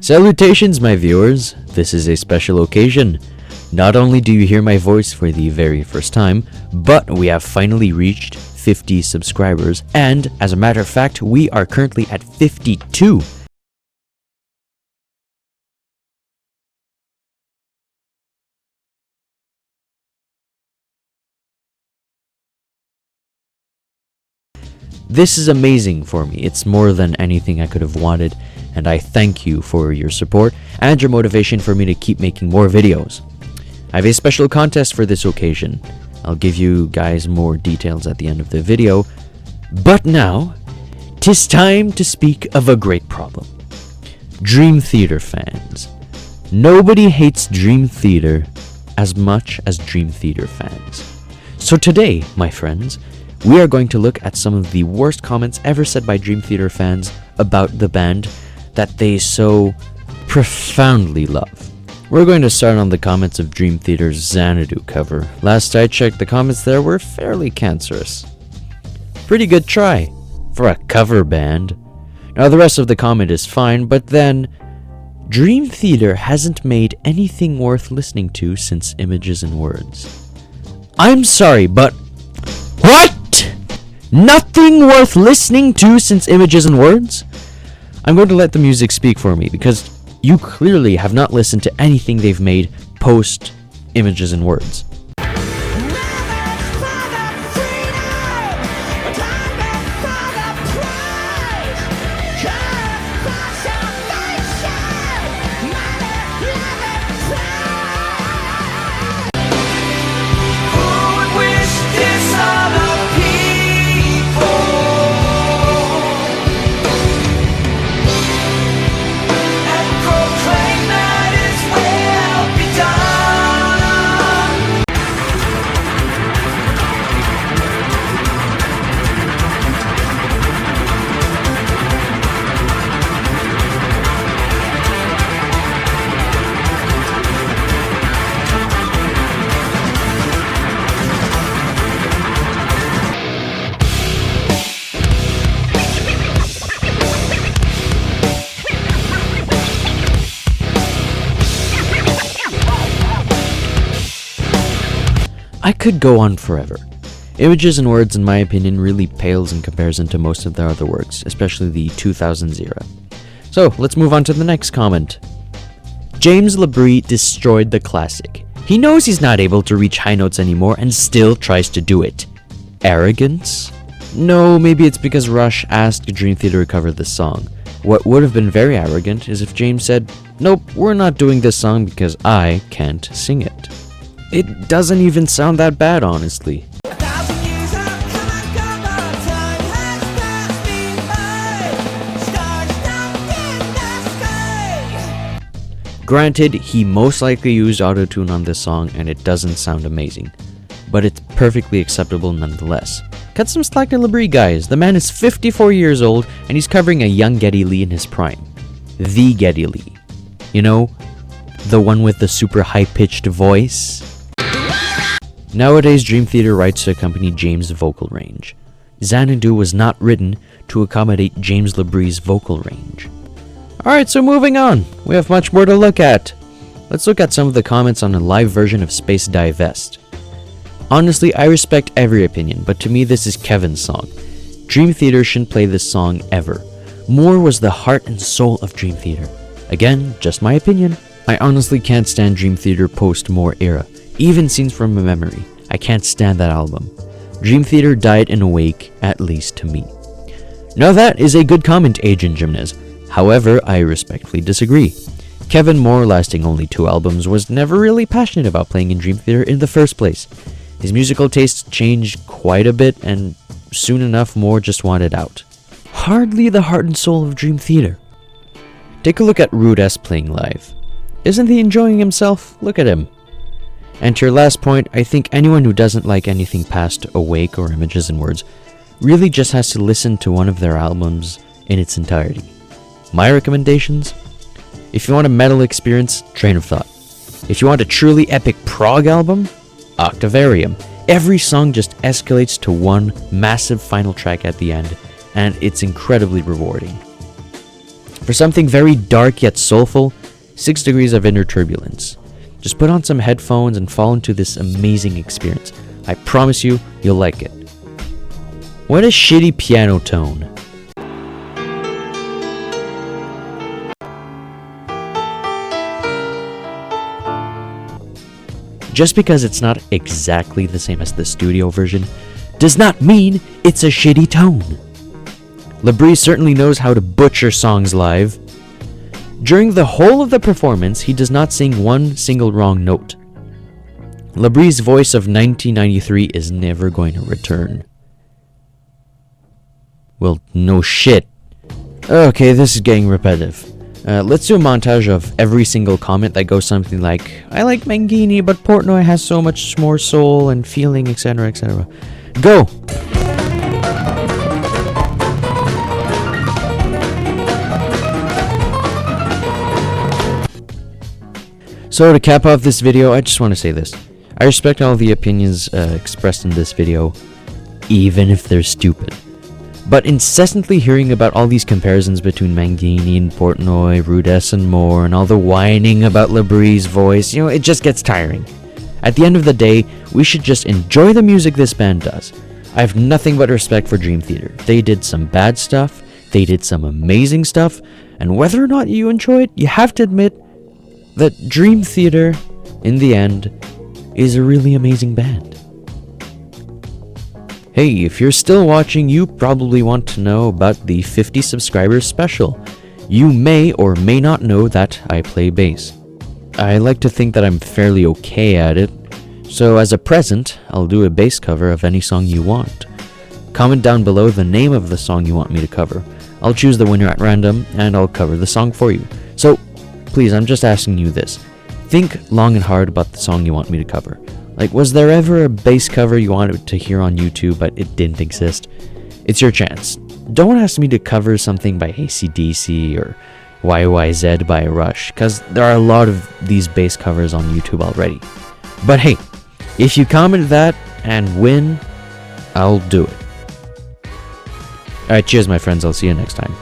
Salutations, my viewers. This is a special occasion. Not only do you hear my voice for the very first time, but we have finally reached 50 subscribers, and as a matter of fact, we are currently at 52. This is amazing for me. It's more than anything I could have wanted, and I thank you for your support and your motivation for me to keep making more videos. I have a special contest for this occasion. I'll give you guys more details at the end of the video, but now, 'tis time to speak of a great problem. Dream Theater fans. Nobody hates Dream Theater as much as Dream Theater fans. So today, my friends, we are going to look at some of the worst comments ever said by Dream Theater fans about the band that they so profoundly love. We're going to start on the comments of Dream Theater's Xanadu cover. Last I checked, the comments there were fairly cancerous. Pretty good try for a cover band. Now the rest of the comment is fine, but then Dream Theater hasn't made anything worth listening to since Images and Words. I'm sorry, but what? Nothing worth listening to since Images and Words? I'm going to let the music speak for me, because you clearly have not listened to anything they've made post Images and Words. I could go on forever. Images and Words, in my opinion, really pales in comparison to most of their other works, especially the 2000s era. So, let's move on to the next comment. James LaBrie destroyed the classic. He knows he's not able to reach high notes anymore and still tries to do it. Arrogance? No, maybe it's because Rush asked Dream Theater to cover this song. What would have been very arrogant is if James said, "Nope, we're not doing this song because I can't sing it." It doesn't even sound that bad, honestly. Granted, he most likely used autotune on this song and it doesn't sound amazing, but it's perfectly acceptable nonetheless. Cut some slack to LaBrie, guys. The man is 54 years old and he's covering a young Geddy Lee in his prime. The Geddy Lee. You know, the one with the super high-pitched voice? Nowadays, Dream Theater writes to accompany James' vocal range. Xanadu was not written to accommodate James LaBrie's vocal range. Alright, so moving on. We have much more to look at. Let's look at some of the comments on a live version of Space Divest. Honestly, I respect every opinion, but to me this is Kevin's song. Dream Theater shouldn't play this song ever. More was the heart and soul of Dream Theater. Again, just my opinion. I honestly can't stand Dream Theater post-More era. Even Scenes from a Memory. I can't stand that album. Dream Theater died in a wake, at least to me. Now that is a good comment, Agent Gymnast. However, I respectfully disagree. Kevin Moore, lasting only 2 albums, was never really passionate about playing in Dream Theater in the first place. His musical tastes changed quite a bit, and soon enough Moore just wanted out. Hardly the heart and soul of Dream Theater. Take a look at Rude S playing live. Isn't he enjoying himself? Look at him. And to your last point, I think anyone who doesn't like anything past Awake or Images and Words really just has to listen to one of their albums in its entirety. My recommendations? If you want a metal experience, Train of Thought. If you want a truly epic prog album, Octavarium. Every song just escalates to one massive final track at the end, and it's incredibly rewarding. For something very dark yet soulful, 6 Degrees of Inner Turbulence. Just put on some headphones and fall into this amazing experience. I promise you, you'll like it. What a shitty piano tone. Just because it's not exactly the same as the studio version does not mean it's a shitty tone. LaBrie certainly knows how to butcher songs live. During the whole of the performance, he does not sing one single wrong note. LaBrie's voice of 1993 is never going to return. Well, no shit. Okay, this is getting repetitive. Let's do a montage of every single comment that goes something like, I like Mangini, but Portnoy has so much more soul and feeling, etc., etc. Go! So to cap off this video, I just want to say this. I respect all the opinions expressed in this video, even if they're stupid. But incessantly hearing about all these comparisons between Mangini and Portnoy, Rudess and more, and all the whining about LaBrie's voice, it just gets tiring. At the end of the day, we should just enjoy the music this band does. I have nothing but respect for Dream Theater. They did some bad stuff, they did some amazing stuff, and whether or not you enjoy it, you have to admit that Dream Theater, in the end, is a really amazing band. Hey, if you're still watching, you probably want to know about the 50 subscribers special. You may or may not know that I play bass. I like to think that I'm fairly okay at it, so as a present, I'll do a bass cover of any song you want. Comment down below the name of the song you want me to cover. I'll choose the winner at random, and I'll cover the song for you. So, please, I'm just asking you this. Think long and hard about the song you want me to cover. Like, was there ever a bass cover you wanted to hear on YouTube but it didn't exist? It's your chance. Don't ask me to cover something by AC/DC or YYZ by Rush, because there are a lot of these bass covers on YouTube already. But hey, if you comment that and win, I'll do it. Alright, cheers my friends, I'll see you next time.